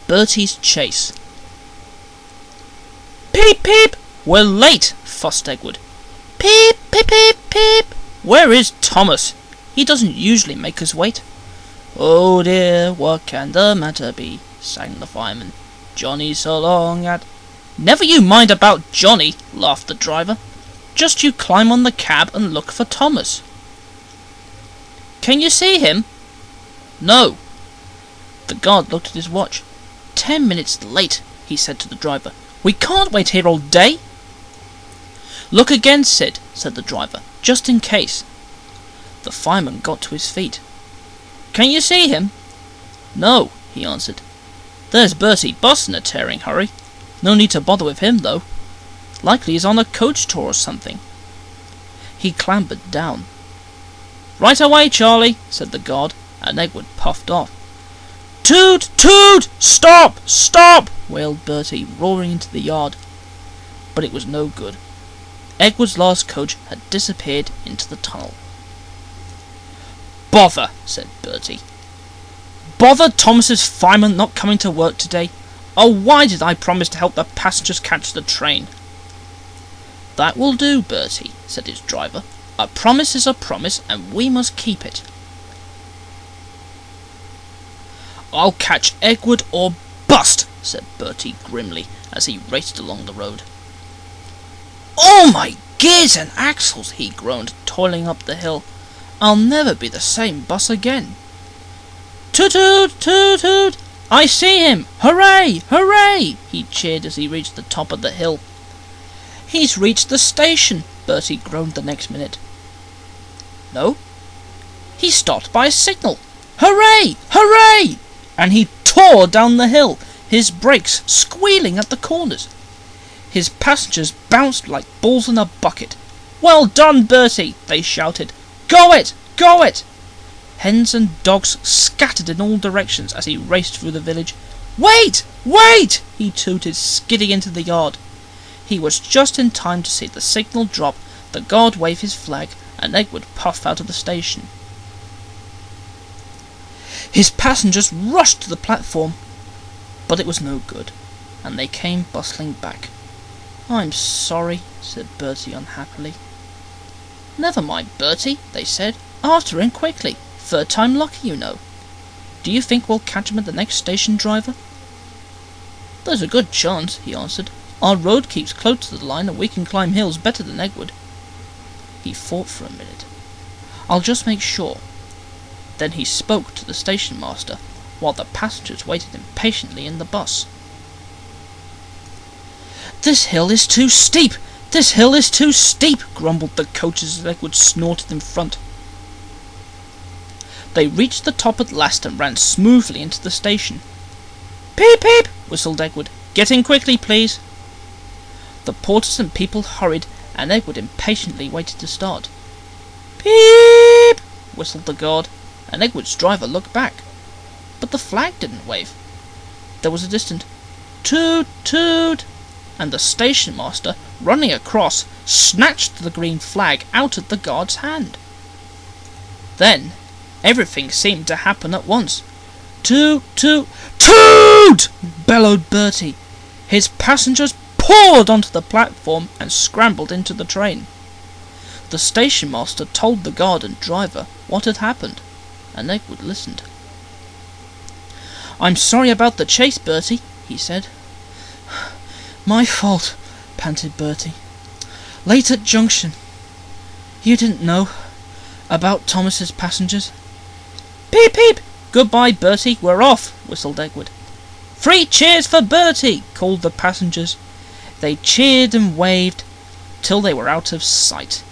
Bertie's chase. Peep, peep! We're late, fussed Egwood. Peep, peep, peep, peep! Where is Thomas? He doesn't usually make us wait. Oh dear, what can the matter be? Sang the fireman. Johnny's so long at... Never you mind about Johnny, laughed the driver. Just you climb on the cab and look for Thomas. Can you see him? No. The guard looked at his watch. 10 minutes late, he said to the driver. We can't wait here all day. Look again, Sid, said the driver, just in case. The fireman got to his feet. Can you see him? No, he answered. There's Bertie, boss in a tearing hurry. No need to bother with him, though. Likely he's on a coach tour or something. He clambered down. Right away, Charlie, said the guard, and Egwood puffed off. Toot! Toot! Stop! Stop! wailed Bertie, roaring into the yard. But it was no good. Egwood's last coach had disappeared into the tunnel. Bother, said Bertie. Bother Thomas's fireman not coming to work today. Oh, why did I promise to help the passengers catch the train? That will do, Bertie, said his driver. A promise is a promise, and we must keep it. I'll catch Egwood or bust, said Bertie grimly, as he raced along the road. Oh, my gears and axles, he groaned, toiling up the hill. I'll never be the same bus again. Toot toot toot toot! I see him! Hooray! Hooray! He cheered as he reached the top of the hill. He's reached the station, Bertie groaned the next minute. No, he stopped by a signal. Hooray! Hooray! And he tore down the hill, his brakes squealing at the corners. His passengers bounced like balls in a bucket. Well done, Bertie, they shouted. Go it! Go it! Hens and dogs scattered in all directions as he raced through the village. Wait! Wait! He tooted, skidding into the yard. He was just in time to see the signal drop, the guard wave his flag, and Egwood puff out of the station. His passengers rushed to the platform, but it was no good, and they came bustling back. I'm sorry, said Bertie unhappily. Never mind, Bertie, they said. After him quickly. Third time lucky, you know. Do you think we'll catch him at the next station, driver? There's a good chance, he answered. Our road keeps close to the line and we can climb hills better than Egwood. He thought for a minute. I'll just make sure. Then he spoke to the station master, while the passengers waited impatiently in the bus. This hill is too steep! This hill is too steep! Grumbled the coaches as Egwood snorted in front. They reached the top at last and ran smoothly into the station. Peep, peep! Whistled Egwood. Get in quickly, please. The porters and people hurried, and Egwood impatiently waited to start. Peep! Whistled the guard, and Egwood's driver looked back. But the flag didn't wave. There was a distant toot toot, and the station master, running across, snatched the green flag out of the guard's hand. Then everything seemed to happen at once. Toot toot toot! Bellowed Bertie. His passengers poured onto the platform and scrambled into the train. The station master told the guard and driver what had happened, and Egwood listened. I'm sorry about the chase, Bertie, he said. My fault, panted Bertie. Late at junction. You didn't know about Thomas's passengers? Peep, peep! Goodbye, Bertie, we're off, whistled Egwood. 3 cheers for Bertie, called the passengers. They cheered and waved till they were out of sight.